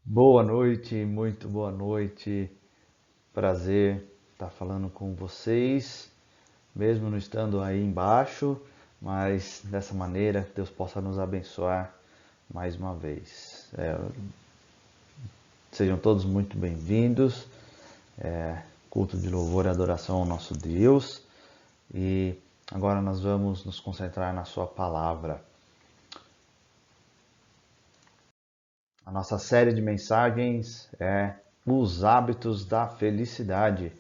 Boa noite, muito boa noite. Prazer estar falando com vocês, mesmo não estando aí embaixo, mas dessa maneira Deus possa nos abençoar mais uma vez. Sejam todos muito bem-vindos. Culto de louvor e adoração ao nosso Deus. E agora nós vamos nos concentrar na Sua palavra. A nossa série de mensagens é Os Hábitos da Felicidade.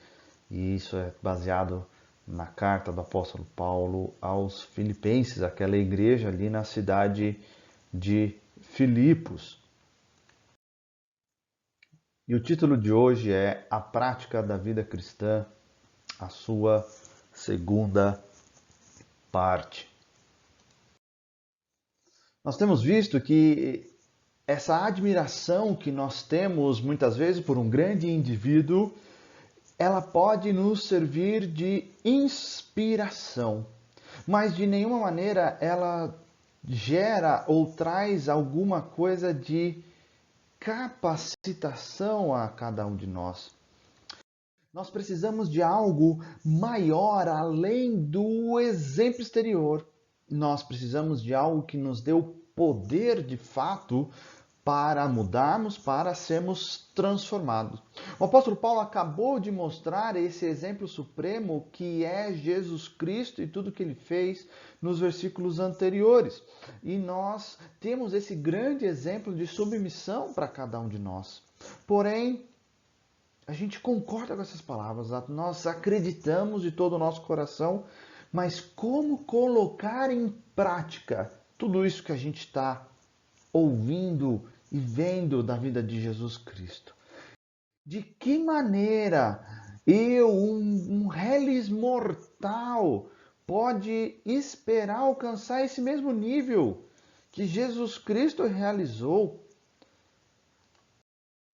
E isso é baseado na carta do apóstolo Paulo aos Filipenses, aquela igreja ali na cidade de Filipos. E o título de hoje é A Prática da Vida Cristã, a sua segunda parte. Nós temos visto que essa admiração que nós temos muitas vezes por um grande indivíduo, ela pode nos servir de inspiração, mas de nenhuma maneira ela gera ou traz alguma coisa de capacitação a cada um de nós. Nós precisamos de algo maior além do exemplo exterior. Nós precisamos de algo que nos dê o poder de fato para mudarmos, para sermos transformados. O apóstolo Paulo acabou de mostrar esse exemplo supremo que é Jesus Cristo e tudo que ele fez nos versículos anteriores. E nós temos esse grande exemplo de submissão para cada um de nós. Porém, a gente concorda com essas palavras, nós acreditamos de todo o nosso coração, mas como colocar em prática tudo isso que a gente está ouvindo e vendo da vida de Jesus Cristo? De que maneira um reles mortal, pode esperar alcançar esse mesmo nível que Jesus Cristo realizou?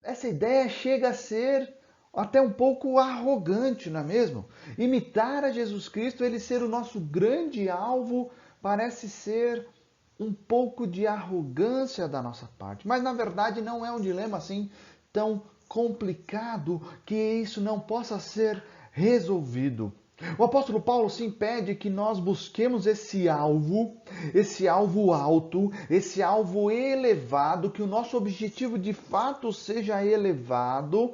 Essa ideia chega a ser até um pouco arrogante, não é mesmo? Imitar a Jesus Cristo, ele ser o nosso grande alvo, parece ser um pouco de arrogância da nossa parte. Mas na verdade não é um dilema assim tão complicado que isso não possa ser resolvido. O apóstolo Paulo sim pede que nós busquemos esse alvo alto, esse alvo elevado, que o nosso objetivo de fato seja elevado,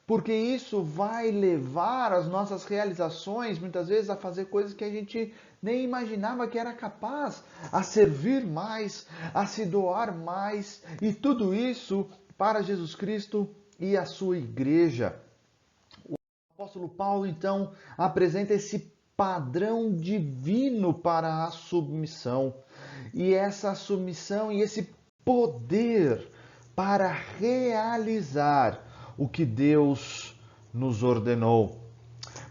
porque isso vai levar as nossas realizações, muitas vezes, a fazer coisas que a gente nem imaginava que era capaz, a servir mais, a se doar mais, e tudo isso para Jesus Cristo e a sua igreja. O apóstolo Paulo, então, apresenta esse padrão divino para a submissão. E essa submissão e esse poder para realizar o que Deus nos ordenou.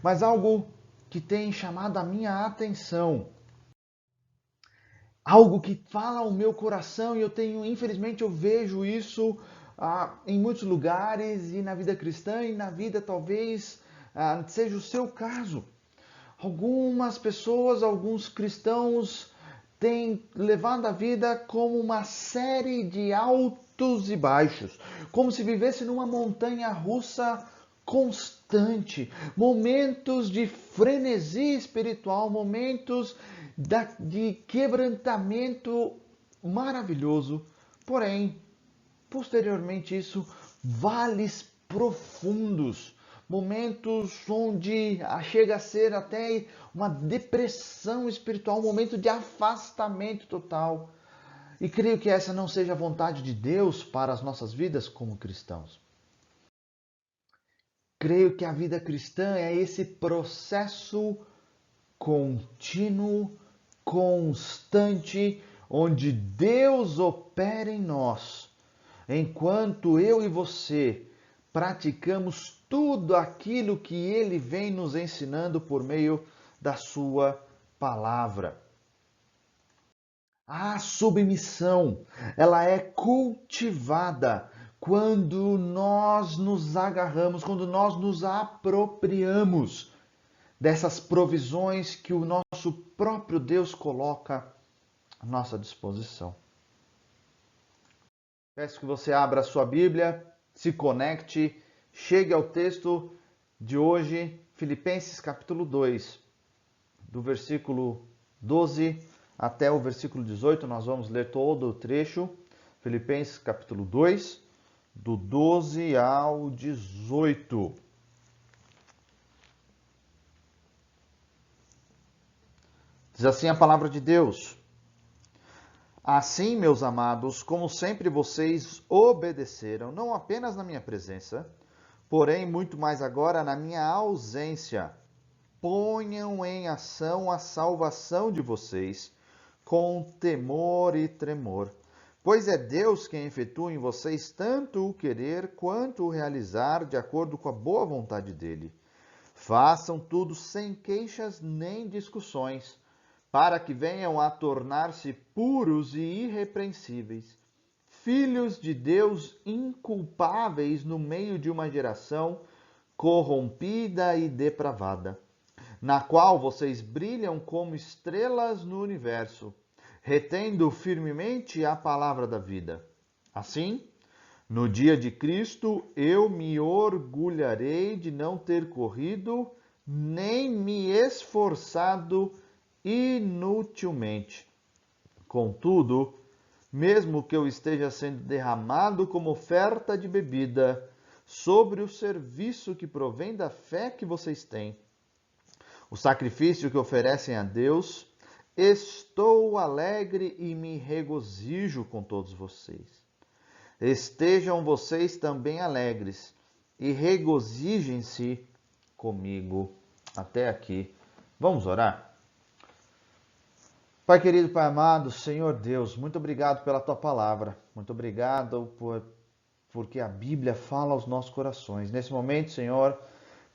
Mas algo que tem chamado a minha atenção, algo que fala ao meu coração, e infelizmente, eu vejo isso em muitos lugares, e na vida cristã, e na vida talvez seja o seu caso. Algumas pessoas, alguns cristãos têm levado a vida como uma série de altos e baixos, como se vivesse numa montanha russa constante, momentos de frenesi espiritual, momentos de quebrantamento maravilhoso, porém, posteriormente isso, vales profundos, momentos onde chega a ser até uma depressão espiritual, um momento de afastamento total. E creio que essa não seja a vontade de Deus para as nossas vidas como cristãos. Creio que a vida cristã é esse processo contínuo, constante, onde Deus opera em nós, enquanto eu e você praticamos tudo aquilo que Ele vem nos ensinando por meio da Sua palavra. A submissão, ela é cultivada quando nós nos agarramos, quando nós nos apropriamos dessas provisões que o nosso próprio Deus coloca à nossa disposição. Peço que você abra a sua Bíblia, se conecte, chegue ao texto de hoje, Filipenses capítulo 2, do versículo 12 até o versículo 18. Nós vamos ler todo o trecho. Filipenses capítulo 2, do 12 ao 18. Diz assim a palavra de Deus: Assim, meus amados, como sempre vocês obedeceram, não apenas na minha presença, porém muito mais agora na minha ausência, ponham em ação a salvação de vocês com temor e tremor, pois é Deus quem efetua em vocês tanto o querer quanto o realizar de acordo com a boa vontade dele. Façam tudo sem queixas nem discussões, para que venham a tornar-se puros e irrepreensíveis, filhos de Deus inculpáveis no meio de uma geração corrompida e depravada, na qual vocês brilham como estrelas no universo, retendo firmemente a palavra da vida. Assim, no dia de Cristo, eu me orgulharei de não ter corrido, nem me esforçado inutilmente. Contudo, mesmo que eu esteja sendo derramado como oferta de bebida sobre o serviço que provém da fé que vocês têm, o sacrifício que oferecem a Deus, estou alegre e me regozijo com todos vocês. Estejam vocês também alegres e regozijem-se comigo. Até aqui. Vamos orar? Pai querido, Pai amado, Senhor Deus, muito obrigado pela Tua palavra. Muito obrigado porque a Bíblia fala aos nossos corações. Nesse momento, Senhor,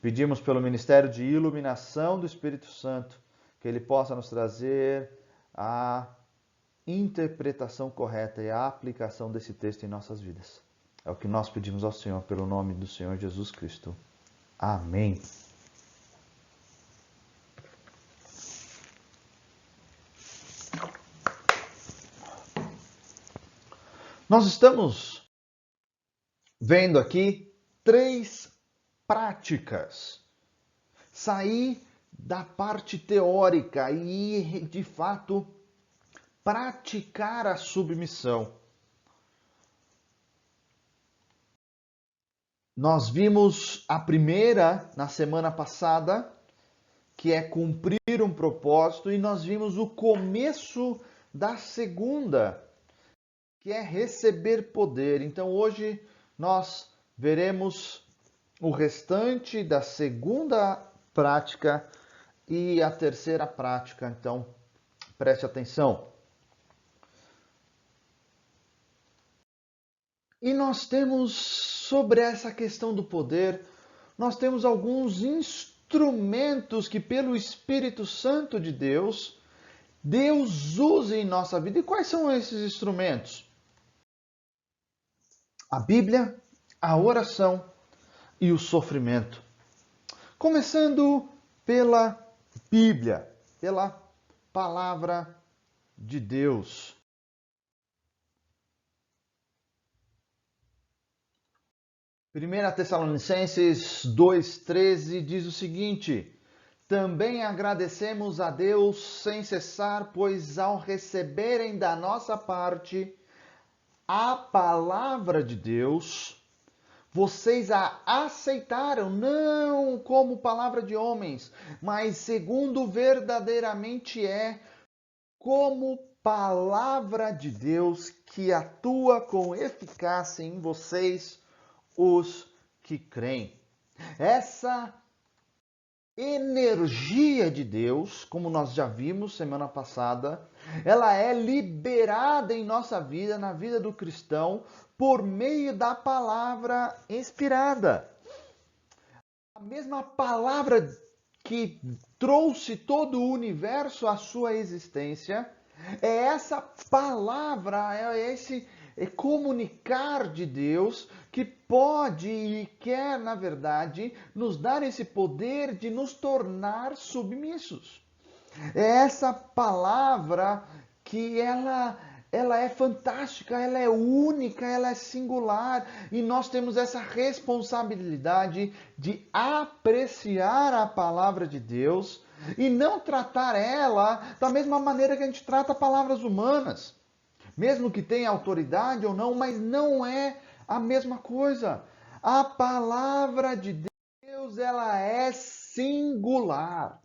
pedimos pelo ministério de iluminação do Espírito Santo, que Ele possa nos trazer a interpretação correta e a aplicação desse texto em nossas vidas. É o que nós pedimos ao Senhor, pelo nome do Senhor Jesus Cristo. Amém. Nós estamos vendo aqui 3 práticas. Sair da parte teórica e, de fato, praticar a submissão. Nós vimos a primeira na semana passada, que é cumprir um propósito, e nós vimos o começo da segunda, que é receber poder. Então hoje nós veremos o restante da segunda prática e a terceira prática. Então preste atenção. E nós temos, sobre essa questão do poder, nós temos alguns instrumentos que pelo Espírito Santo de Deus, Deus usa em nossa vida. E quais são esses instrumentos? A Bíblia, a oração e o sofrimento. Começando pela Bíblia, pela palavra de Deus. 1 Tessalonicenses 2,13 diz o seguinte: também agradecemos a Deus sem cessar, pois ao receberem da nossa parte a palavra de Deus, vocês a aceitaram, não como palavra de homens, mas segundo verdadeiramente é, como palavra de Deus que atua com eficácia em vocês, os que creem. Essa energia de Deus, como nós já vimos semana passada, ela é liberada em nossa vida, na vida do cristão, por meio da palavra inspirada. A mesma palavra que trouxe todo o universo à sua existência, é essa palavra, é esse comunicar de Deus que pode e quer, na verdade, nos dar esse poder de nos tornar submissos. É essa palavra que ela ela é fantástica, ela é única, ela é singular. E nós temos essa responsabilidade de apreciar a palavra de Deus e não tratar ela da mesma maneira que a gente trata palavras humanas. Mesmo que tenha autoridade ou não, mas não é a mesma coisa. A palavra de Deus, ela é singular.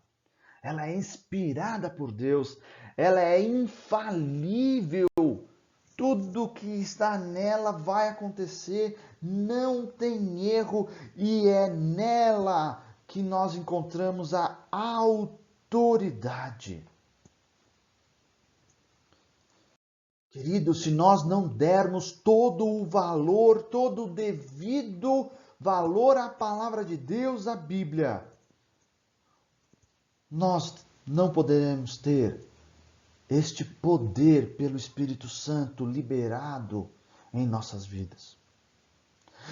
Ela é inspirada por Deus. Ela é infalível. Tudo que está nela vai acontecer, não tem erro, e é nela que nós encontramos a autoridade. Querido, se nós não dermos todo o valor, todo o devido valor à palavra de Deus, à Bíblia, nós não poderemos ter este poder pelo Espírito Santo liberado em nossas vidas.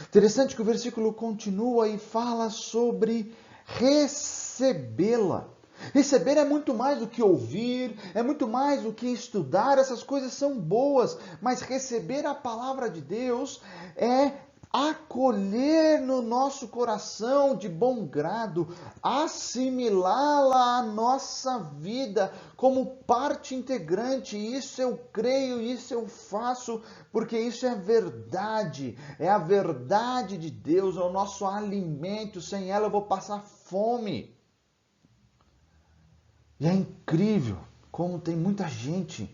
Interessante que o versículo continua e fala sobre recebê-la. Receber é muito mais do que ouvir, é muito mais do que estudar, essas coisas são boas, mas receber a palavra de Deus é acolher no nosso coração de bom grado, assimilá-la à nossa vida como parte integrante. Isso eu creio, isso eu faço, porque isso é verdade, é a verdade de Deus, é o nosso alimento. Sem ela eu vou passar fome. E é incrível como tem muita gente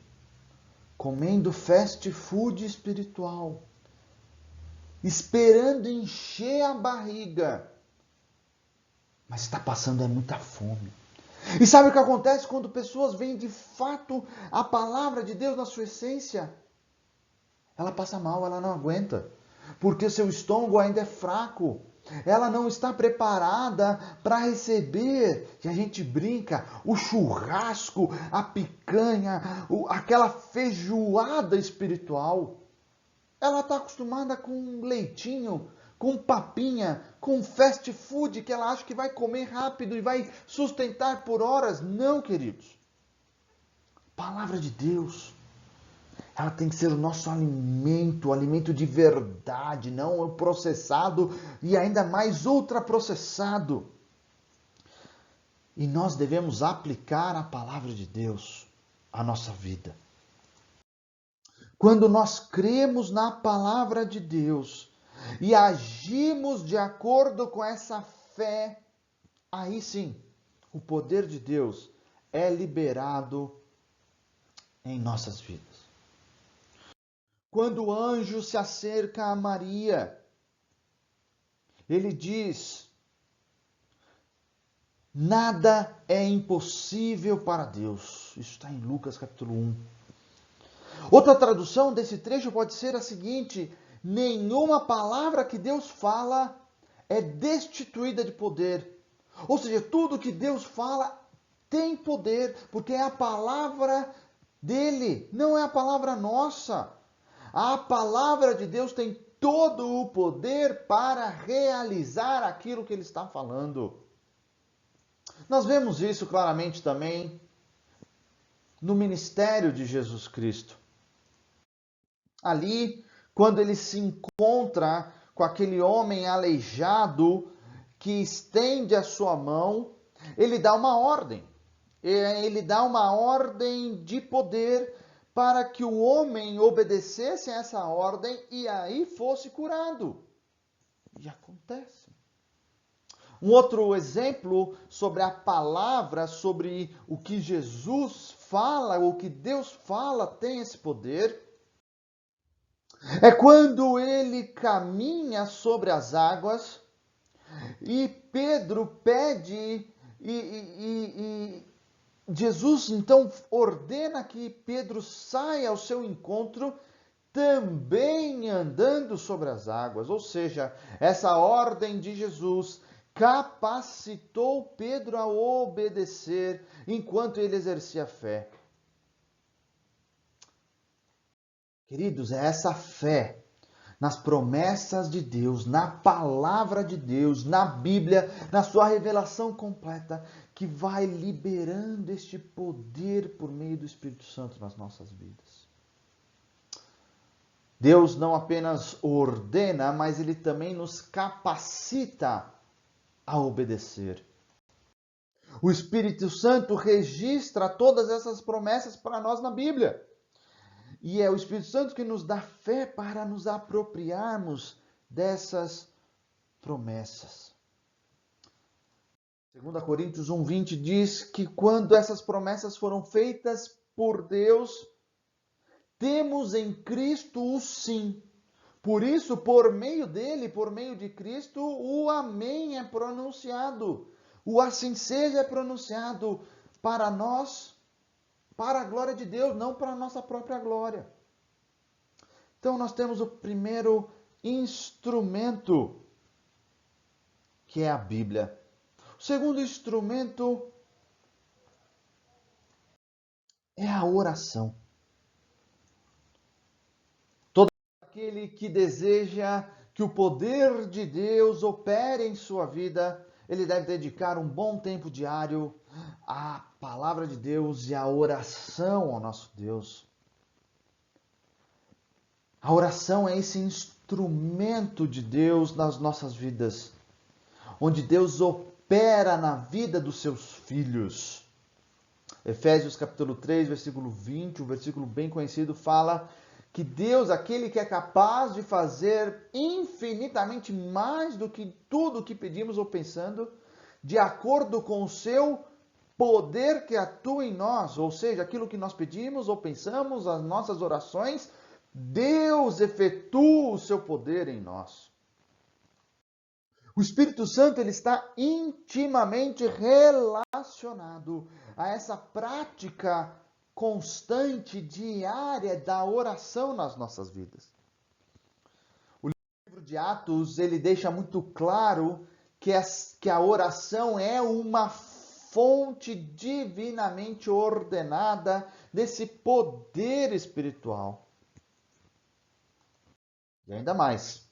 comendo fast food espiritual, esperando encher a barriga, mas está passando muita fome. E sabe o que acontece quando pessoas veem de fato a palavra de Deus na sua essência? Ela passa mal, ela não aguenta, porque seu estômago ainda é fraco. Ela não está preparada para receber, e a gente brinca, o churrasco, a picanha, aquela feijoada espiritual. Ela está acostumada com leitinho, com papinha, com fast food que ela acha que vai comer rápido e vai sustentar por horas. Não, queridos. Palavra de Deus, ela tem que ser o nosso alimento, o alimento de verdade, não o processado e ainda mais ultraprocessado. E nós devemos aplicar a palavra de Deus à nossa vida. Quando nós cremos na palavra de Deus e agimos de acordo com essa fé, aí sim, o poder de Deus é liberado em nossas vidas. Quando o anjo se acerca a Maria, ele diz: nada é impossível para Deus. Isso está em Lucas capítulo 1. Outra tradução desse trecho pode ser a seguinte: nenhuma palavra que Deus fala é destituída de poder. Ou seja, tudo que Deus fala tem poder, porque é a palavra dele, não é a palavra nossa. A palavra de Deus tem todo o poder para realizar aquilo que ele está falando. Nós vemos isso claramente também no ministério de Jesus Cristo. Ali, quando ele se encontra com aquele homem aleijado que estende a sua mão, ele dá uma ordem. Ele dá uma ordem de poder para que o homem obedecesse a essa ordem e aí fosse curado. E acontece. Um outro exemplo sobre a palavra, sobre o que Jesus fala, o que Deus fala, tem esse poder. É quando ele caminha sobre as águas e Pedro pede e Jesus então ordena que Pedro saia ao seu encontro também andando sobre as águas. Ou seja, essa ordem de Jesus capacitou Pedro a obedecer enquanto ele exercia fé. Queridos, é essa fé nas promessas de Deus, na palavra de Deus, na Bíblia, na sua revelação completa, que vai liberando este poder por meio do Espírito Santo nas nossas vidas. Deus não apenas ordena, mas Ele também nos capacita a obedecer. O Espírito Santo registra todas essas promessas para nós na Bíblia. E é o Espírito Santo que nos dá fé para nos apropriarmos dessas promessas. 2 Coríntios 1:20 diz que quando essas promessas foram feitas por Deus, temos em Cristo o sim. Por isso, por meio dele, por meio de Cristo, o amém é pronunciado. O assim seja é pronunciado para nós, para a glória de Deus, não para a nossa própria glória. Então, nós temos o primeiro instrumento, que é a Bíblia. O segundo instrumento é a oração. Todo aquele que deseja que o poder de Deus opere em sua vida, ele deve dedicar um bom tempo diário à palavra de Deus e à oração ao nosso Deus. A oração é esse instrumento de Deus nas nossas vidas, onde Deus opera na vida dos seus filhos. Efésios capítulo 3, versículo 20, um versículo bem conhecido, fala que Deus, aquele que é capaz de fazer infinitamente mais do que tudo o que pedimos ou pensando, de acordo com o seu poder que atua em nós, ou seja, aquilo que nós pedimos ou pensamos, as nossas orações, Deus efetua o seu poder em nós. O Espírito Santo ele está intimamente relacionado a essa prática constante, diária da oração nas nossas vidas. O livro de Atos ele deixa muito claro que a oração é uma fonte divinamente ordenada desse poder espiritual. E ainda mais,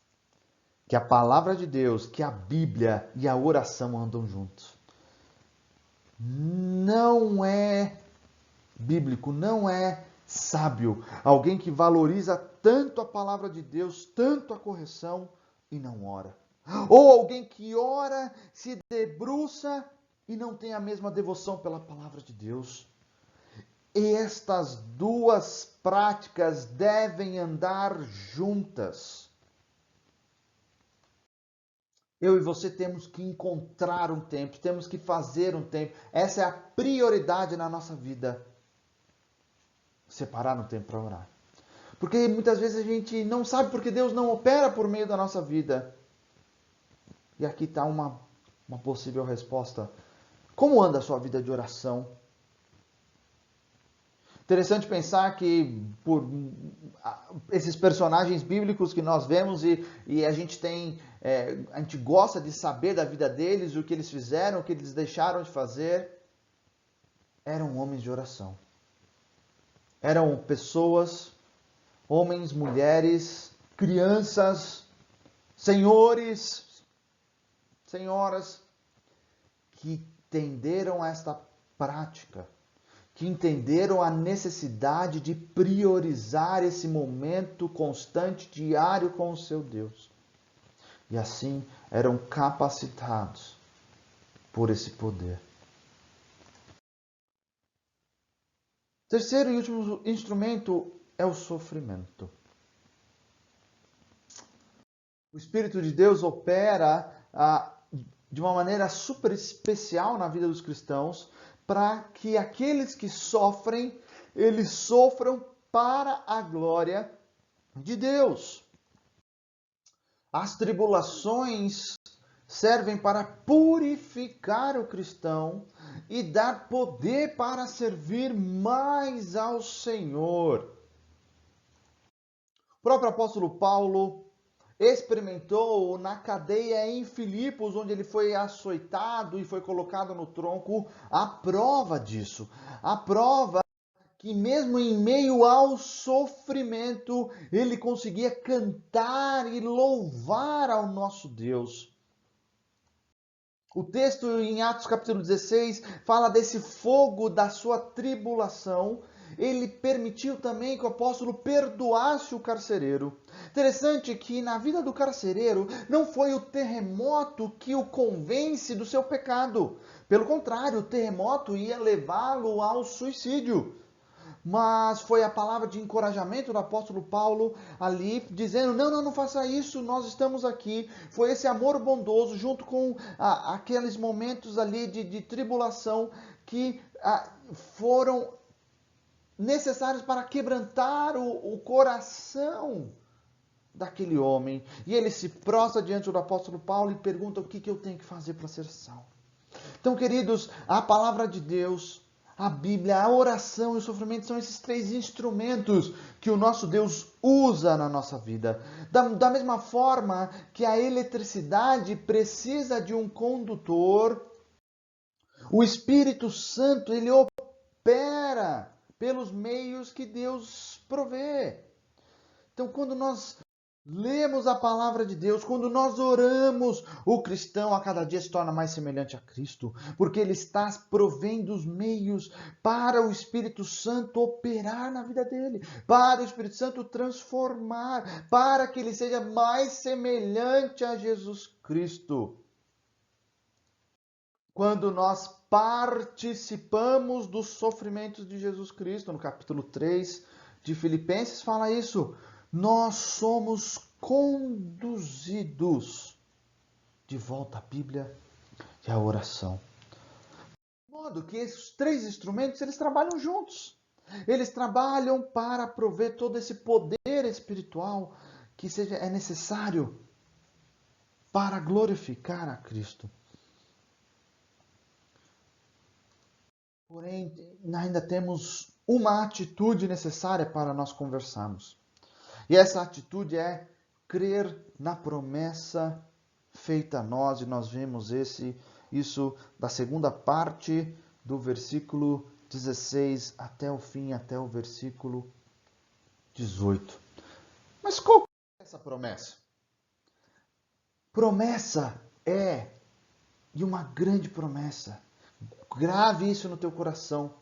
que a palavra de Deus, que a Bíblia e a oração andam juntos. Não é bíblico, não é sábio alguém que valoriza tanto a palavra de Deus, tanto a correção e não ora. Ou alguém que ora, se debruça e não tem a mesma devoção pela palavra de Deus. E estas duas práticas devem andar juntas. Eu e você temos que encontrar um tempo, temos que fazer um tempo. Essa é a prioridade na nossa vida. Separar um tempo para orar. Porque muitas vezes a gente não sabe porque Deus não opera por meio da nossa vida. E aqui está uma possível resposta. Como anda a sua vida de oração? Interessante pensar que por esses personagens bíblicos que nós vemos e a gente a gente gosta de saber da vida deles, o que eles fizeram, o que eles deixaram de fazer, eram homens de oração. Eram pessoas, homens, mulheres, crianças, senhores, senhoras, que entenderam esta prática, que entenderam a necessidade de priorizar esse momento constante, diário com o seu Deus. E assim eram capacitados por esse poder. Terceiro e último instrumento é o sofrimento. O Espírito de Deus opera de uma maneira super especial na vida dos cristãos, para que aqueles que sofrem, eles sofram para a glória de Deus. As tribulações servem para purificar o cristão e dar poder para servir mais ao Senhor. O próprio apóstolo Paulo experimentou na cadeia em Filipos, onde ele foi açoitado e foi colocado no tronco, a prova disso. A prova que mesmo em meio ao sofrimento, ele conseguia cantar e louvar ao nosso Deus. O texto em Atos capítulo 16 fala desse fogo da sua tribulação ele permitiu também que o apóstolo perdoasse o carcereiro. Interessante que na vida do carcereiro não foi o terremoto que o convence do seu pecado. Pelo contrário, o terremoto ia levá-lo ao suicídio. Mas foi a palavra de encorajamento do apóstolo Paulo ali, dizendo, não faça isso, nós estamos aqui. Foi esse amor bondoso, junto com aqueles momentos ali de tribulação, que foram necessários para quebrantar o coração daquele homem. E ele se prostra diante do apóstolo Paulo e pergunta o que eu tenho que fazer para ser salvo. Então, queridos, a palavra de Deus, a Bíblia, a oração e o sofrimento são esses três instrumentos que o nosso Deus usa na nossa vida. Da mesma forma que a eletricidade precisa de um condutor, o Espírito Santo, ele opera pelos meios que Deus provê. Então, quando nós lemos a palavra de Deus, quando nós oramos, o cristão a cada dia se torna mais semelhante a Cristo, porque ele está provendo os meios para o Espírito Santo operar na vida dele, para o Espírito Santo transformar, para que ele seja mais semelhante a Jesus Cristo. Quando nós participamos dos sofrimentos de Jesus Cristo, no capítulo 3 de Filipenses fala isso, nós somos conduzidos de volta à Bíblia e à oração. De modo que esses três instrumentos, eles trabalham juntos. Eles trabalham para prover todo esse poder espiritual que é necessário para glorificar a Cristo. Porém, ainda temos uma atitude necessária para nós conversarmos. E essa atitude é crer na promessa feita a nós. E nós vemos isso da segunda parte do versículo 16 até o fim, até o versículo 18. Mas qual é essa promessa? Promessa e uma grande promessa. Grave isso no teu coração.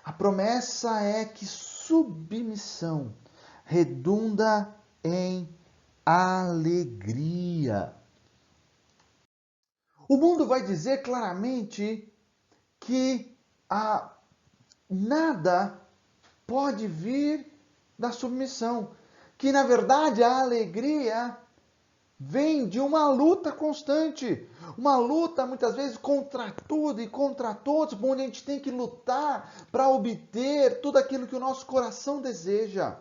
A promessa é que submissão redunda em alegria. O mundo vai dizer claramente que nada pode vir da submissão. Que, na verdade, a alegria vem de uma luta constante. Uma luta, muitas vezes, contra tudo e contra todos, onde a gente tem que lutar para obter tudo aquilo que o nosso coração deseja.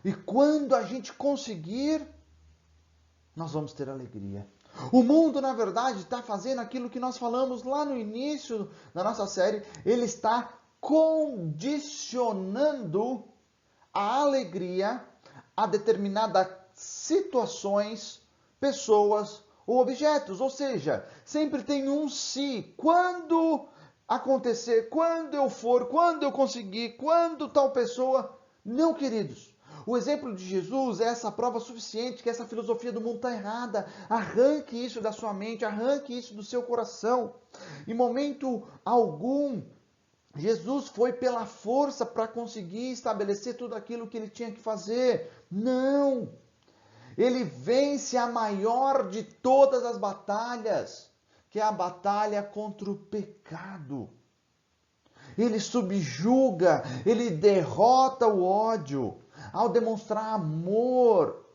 E quando a gente conseguir, nós vamos ter alegria. O mundo, na verdade, está fazendo aquilo que nós falamos lá no início da nossa série. Ele está condicionando a alegria a determinadas situações, pessoas ou objetos. Ou seja, sempre tem um se. Quando acontecer, quando eu for, quando eu conseguir, quando tal pessoa. Não, queridos. O exemplo de Jesus é essa prova suficiente que essa filosofia do mundo está errada. Arranque isso da sua mente, arranque isso do seu coração. Em momento algum, Jesus foi pela força para conseguir estabelecer tudo aquilo que ele tinha que fazer. Não! Ele vence a maior de todas as batalhas, que é a batalha contra o pecado. Ele subjuga, ele derrota o ódio ao demonstrar amor.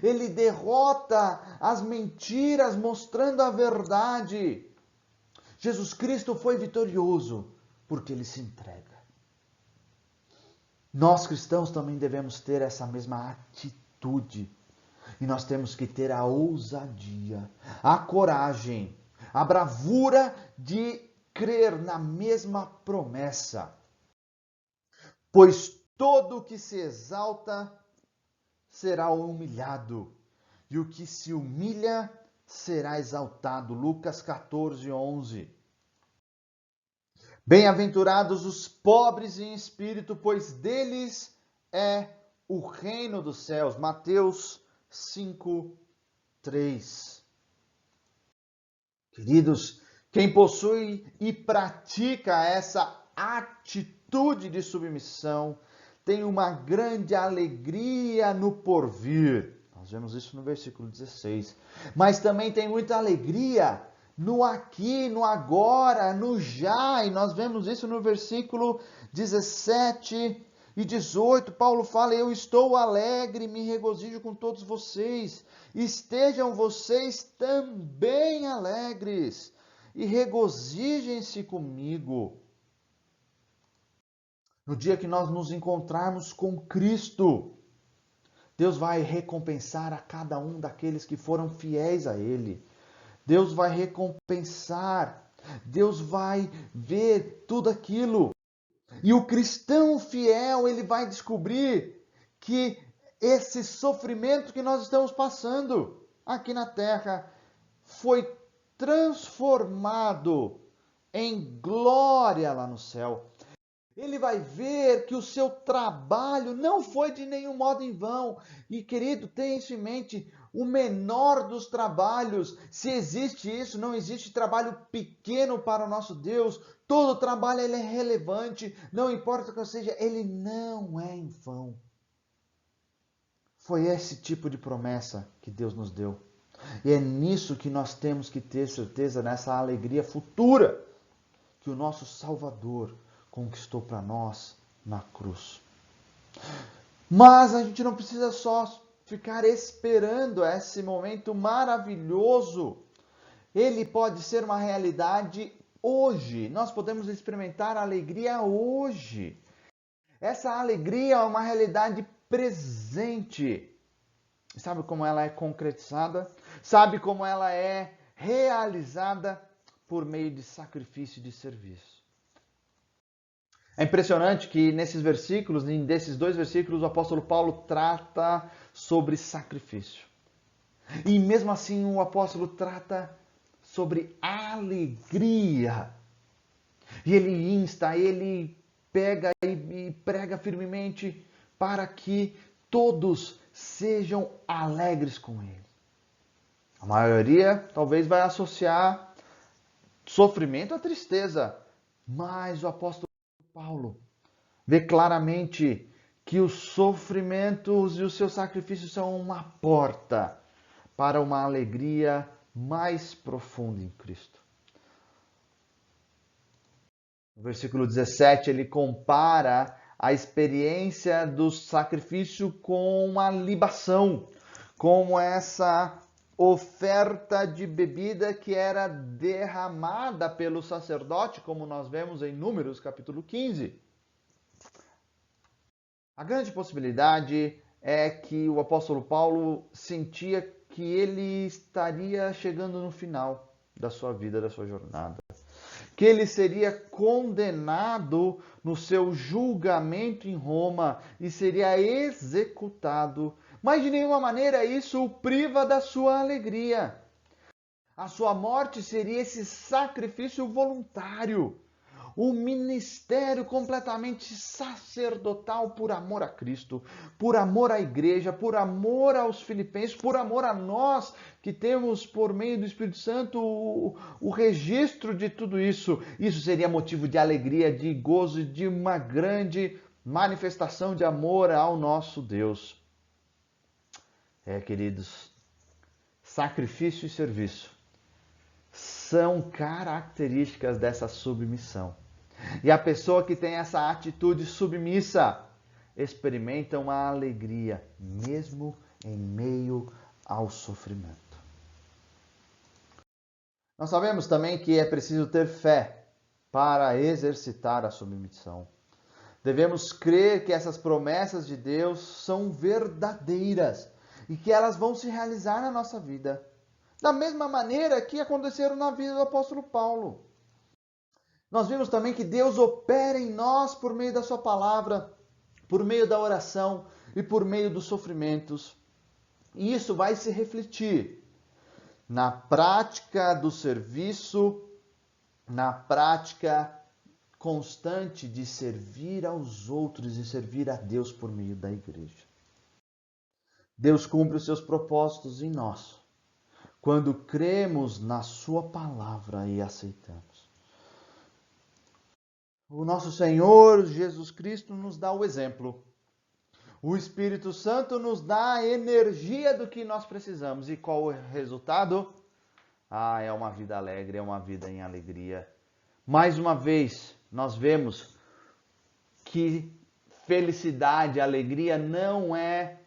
Ele derrota as mentiras mostrando a verdade. Jesus Cristo foi vitorioso porque ele se entrega. Nós cristãos também devemos ter essa mesma atitude. E nós temos que ter a ousadia, a coragem, a bravura de crer na mesma promessa. Pois todo o que se exalta será humilhado, e o que se humilha será exaltado. Lucas 14, 11. Bem-aventurados os pobres em espírito, pois deles é o reino dos céus. Mateus 5, 3. Queridos, quem possui e pratica essa atitude atitude de submissão, tem uma grande alegria no porvir. Nós vemos isso no versículo 16. Mas também tem muita alegria no aqui, no agora, no já. E nós vemos isso no versículo 17 e 18. Paulo fala: eu estou alegre, me regozijo com todos vocês. Estejam vocês também alegres e regozijem-se comigo. No dia que nós nos encontrarmos com Cristo, Deus vai recompensar a cada um daqueles que foram fiéis a Ele. Deus vai recompensar, Deus vai ver tudo aquilo. E o cristão fiel, ele vai descobrir que esse sofrimento que nós estamos passando aqui na terra foi transformado em glória lá no céu. Ele vai ver que o seu trabalho não foi de nenhum modo em vão. E, querido, tenha isso em mente, o menor dos trabalhos, se existe isso, não existe trabalho pequeno para o nosso Deus. Todo trabalho ele é relevante, não importa o que seja, ele não é em vão. Foi esse tipo de promessa que Deus nos deu. E é nisso que nós temos que ter certeza, nessa alegria futura que o nosso Salvador conquistou para nós na cruz. Mas a gente não precisa só ficar esperando esse momento maravilhoso. Ele pode ser uma realidade hoje. Nós podemos experimentar a alegria hoje. Essa alegria é uma realidade presente. Sabe como ela é concretizada? Sabe como ela é realizada? Por meio de sacrifício e de serviço. É impressionante que nesses versículos, desses 2 versículos, o apóstolo Paulo trata sobre sacrifício. E mesmo assim o apóstolo trata sobre alegria. E ele insta, ele pega e prega firmemente para que todos sejam alegres com ele. A maioria talvez vai associar sofrimento à tristeza, mas o apóstolo Paulo vê claramente que os sofrimentos e os seus sacrifícios são uma porta para uma alegria mais profunda em Cristo. No versículo 17, ele compara a experiência do sacrifício com uma libação, como essa oferta de bebida que era derramada pelo sacerdote, como nós vemos em Números capítulo 15. A grande possibilidade é que o apóstolo Paulo sentia que ele estaria chegando no final da sua vida, da sua jornada. Que ele seria condenado no seu julgamento em Roma e seria executado. Mas de nenhuma maneira isso o priva da sua alegria. A sua morte seria esse sacrifício voluntário. Um ministério completamente sacerdotal por amor a Cristo, por amor à igreja, por amor aos filipenses, por amor a nós que temos por meio do Espírito Santo o registro de tudo isso. Isso seria motivo de alegria, de gozo, de uma grande manifestação de amor ao nosso Deus. Queridos, sacrifício e serviço são características dessa submissão. E a pessoa que tem essa atitude submissa experimenta uma alegria, mesmo em meio ao sofrimento. Nós sabemos também que é preciso ter fé para exercitar a submissão. Devemos crer que essas promessas de Deus são verdadeiras e que elas vão se realizar na nossa vida. Da mesma maneira que aconteceram na vida do apóstolo Paulo. Nós vimos também que Deus opera em nós por meio da sua palavra, por meio da oração e por meio dos sofrimentos. E isso vai se refletir na prática do serviço, na prática constante de servir aos outros e servir a Deus por meio da igreja. Deus cumpre os seus propósitos em nós, quando cremos na sua palavra e aceitamos. O nosso Senhor Jesus Cristo nos dá o exemplo. O Espírito Santo nos dá a energia do que nós precisamos. E qual o resultado? É uma vida alegre, é uma vida em alegria. Mais uma vez, nós vemos que felicidade, alegria não é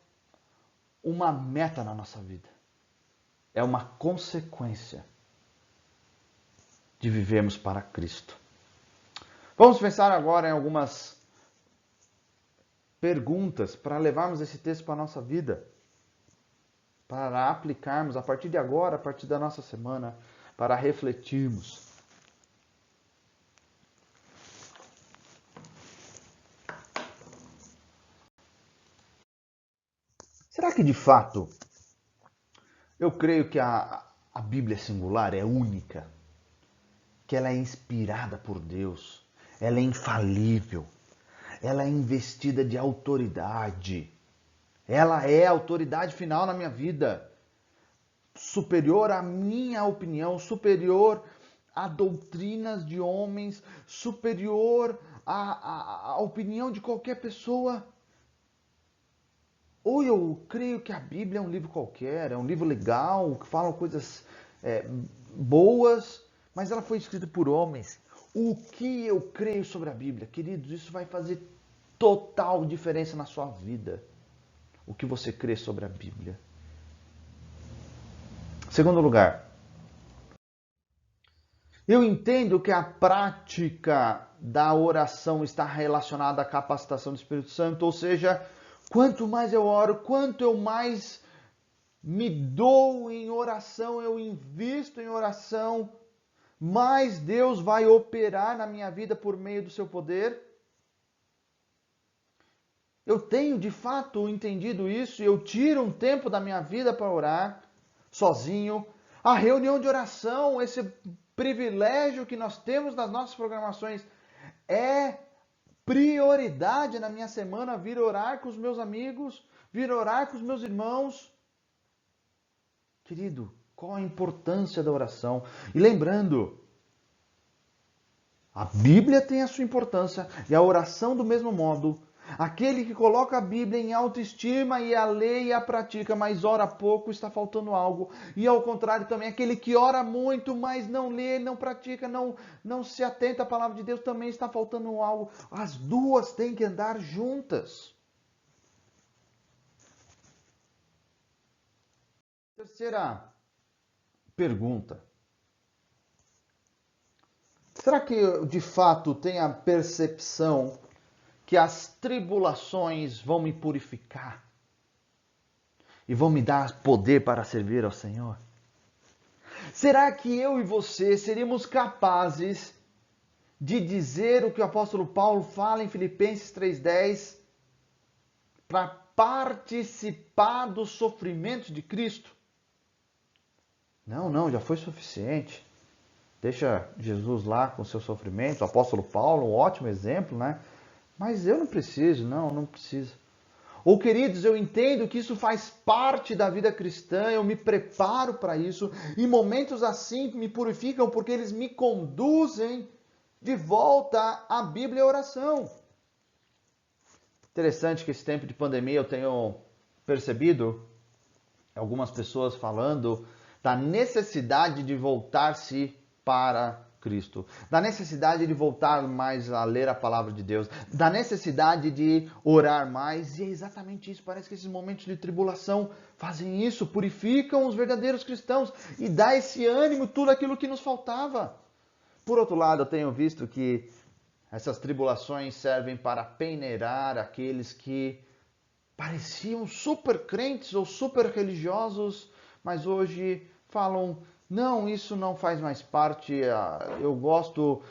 uma meta na nossa vida. É uma consequência de vivermos para Cristo. Vamos pensar agora em algumas perguntas para levarmos esse texto para a nossa vida, para aplicarmos a partir de agora, a partir da nossa semana, para refletirmos. Será que de fato eu creio que a Bíblia é singular, é única, que ela é inspirada por Deus, ela é infalível, ela é investida de autoridade, ela é a autoridade final na minha vida, superior à minha opinião, superior a doutrinas de homens, superior à opinião de qualquer pessoa? Ou eu creio que a Bíblia é um livro qualquer, é um livro legal, que fala coisas boas, mas ela foi escrita por homens. O que eu creio sobre a Bíblia? Queridos, isso vai fazer total diferença na sua vida. O que você crê sobre a Bíblia. Segundo lugar, eu entendo que a prática da oração está relacionada à capacitação do Espírito Santo, ou seja, quanto mais eu oro, quanto eu mais me dou em oração, eu invisto em oração, mais Deus vai operar na minha vida por meio do seu poder. Eu tenho de fato entendido isso e eu tiro um tempo da minha vida para orar, sozinho. A reunião de oração, esse privilégio que nós temos nas nossas programações, é prioridade na minha semana vir orar com os meus amigos, vir orar com os meus irmãos. Querido, qual a importância da oração? E lembrando, a Bíblia tem a sua importância e a oração do mesmo modo. Aquele que coloca a Bíblia em autoestima e a lê e a pratica, mas ora pouco, está faltando algo. E ao contrário também, aquele que ora muito, mas não lê, não pratica, não se atenta à palavra de Deus, também está faltando algo. As duas têm que andar juntas. Terceira pergunta. Será que eu, de fato, tenho a percepção que as tribulações vão me purificar e vão me dar poder para servir ao Senhor? Será que eu e você seríamos capazes de dizer o que o apóstolo Paulo fala em Filipenses 3:10 para participar dos sofrimentos de Cristo? Não, já foi suficiente. Deixa Jesus lá com seus sofrimentos. O apóstolo Paulo, um ótimo exemplo, né? Mas eu não preciso, não preciso. Ou, queridos, eu entendo que isso faz parte da vida cristã, eu me preparo para isso, e momentos assim me purificam porque eles me conduzem de volta à Bíblia e à oração. Interessante que esse tempo de pandemia eu tenho percebido algumas pessoas falando da necessidade de voltar-se para Cristo, da necessidade de voltar mais a ler a palavra de Deus, da necessidade de orar mais, e é exatamente isso. Parece que esses momentos de tribulação fazem isso, purificam os verdadeiros cristãos e dá esse ânimo, tudo aquilo que nos faltava. Por outro lado, eu tenho visto que essas tribulações servem para peneirar aqueles que pareciam super crentes ou super religiosos, mas hoje falam: não, isso não faz mais parte, eu gosto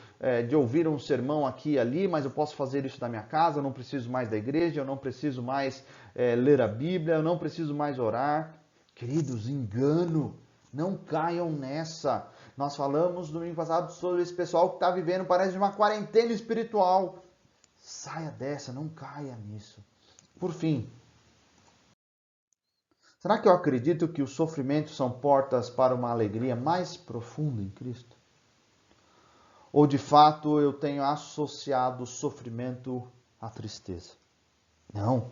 de ouvir um sermão aqui e ali, mas eu posso fazer isso da minha casa, eu não preciso mais da igreja, eu não preciso mais ler a Bíblia, eu não preciso mais orar. Queridos, engano, não caiam nessa. Nós falamos no domingo passado sobre esse pessoal que está vivendo, parece, uma quarentena espiritual. Saia dessa, não caia nisso. Por fim, será que eu acredito que os sofrimentos são portas para uma alegria mais profunda em Cristo? Ou de fato eu tenho associado o sofrimento à tristeza? Não.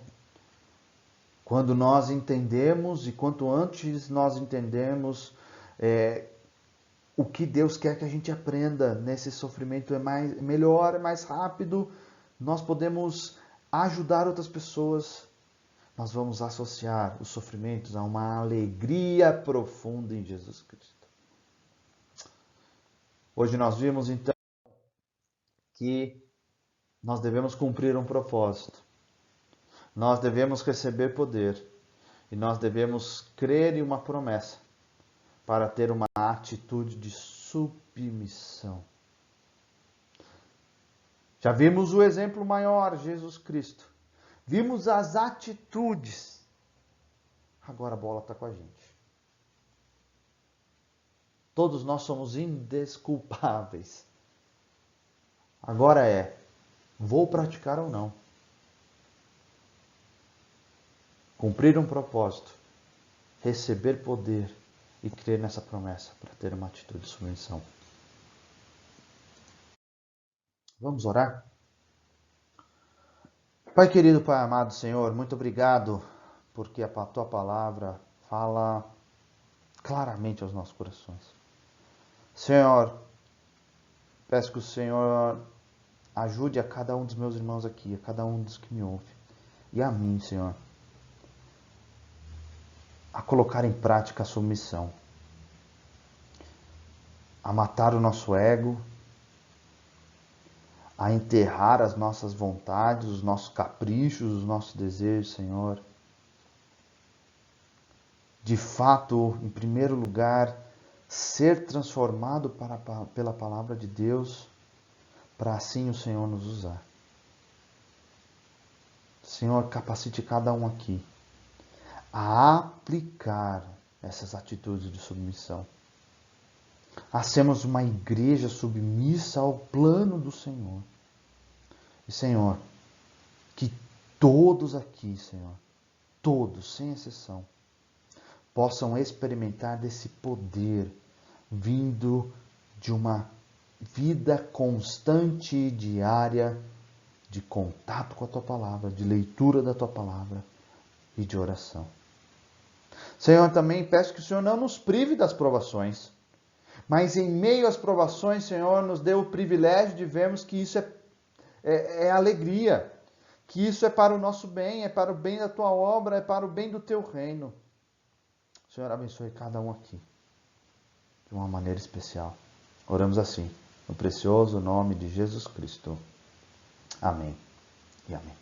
Quando nós entendemos, e quanto antes nós entendemos o que Deus quer que a gente aprenda nesse sofrimento, melhor, é mais rápido, nós podemos ajudar outras pessoas. Nós vamos associar os sofrimentos a uma alegria profunda em Jesus Cristo. Hoje nós vimos então que nós devemos cumprir um propósito. Nós devemos receber poder e nós devemos crer em uma promessa para ter uma atitude de submissão. Já vimos o exemplo maior, Jesus Cristo. Vimos as atitudes. Agora a bola está com a gente. Todos nós somos indesculpáveis. Agora vou praticar ou não? Cumprir um propósito, receber poder e crer nessa promessa para ter uma atitude de submissão. Vamos orar? Pai querido, Pai amado, Senhor, muito obrigado porque a Tua palavra fala claramente aos nossos corações. Senhor, peço que o Senhor ajude a cada um dos meus irmãos aqui, a cada um dos que me ouve, e a mim, Senhor, a colocar em prática a submissão, a matar o nosso ego, a enterrar as nossas vontades, os nossos caprichos, os nossos desejos, Senhor. De fato, em primeiro lugar, ser transformado pela palavra de Deus, para assim o Senhor nos usar. Senhor, capacite cada um aqui a aplicar essas atitudes de submissão. A sermos uma igreja submissa ao plano do Senhor. E, Senhor, que todos aqui, Senhor, todos, sem exceção, possam experimentar desse poder vindo de uma vida constante e diária de contato com a Tua palavra, de leitura da Tua palavra e de oração. Senhor, também peço que o Senhor não nos prive das provações, mas em meio às provações, Senhor, nos dê o privilégio de vermos que isso é alegria, que isso é para o nosso bem, é para o bem da Tua obra, é para o bem do Teu reino. Senhor, abençoe cada um aqui de uma maneira especial. Oramos assim, no precioso nome de Jesus Cristo. Amém e amém.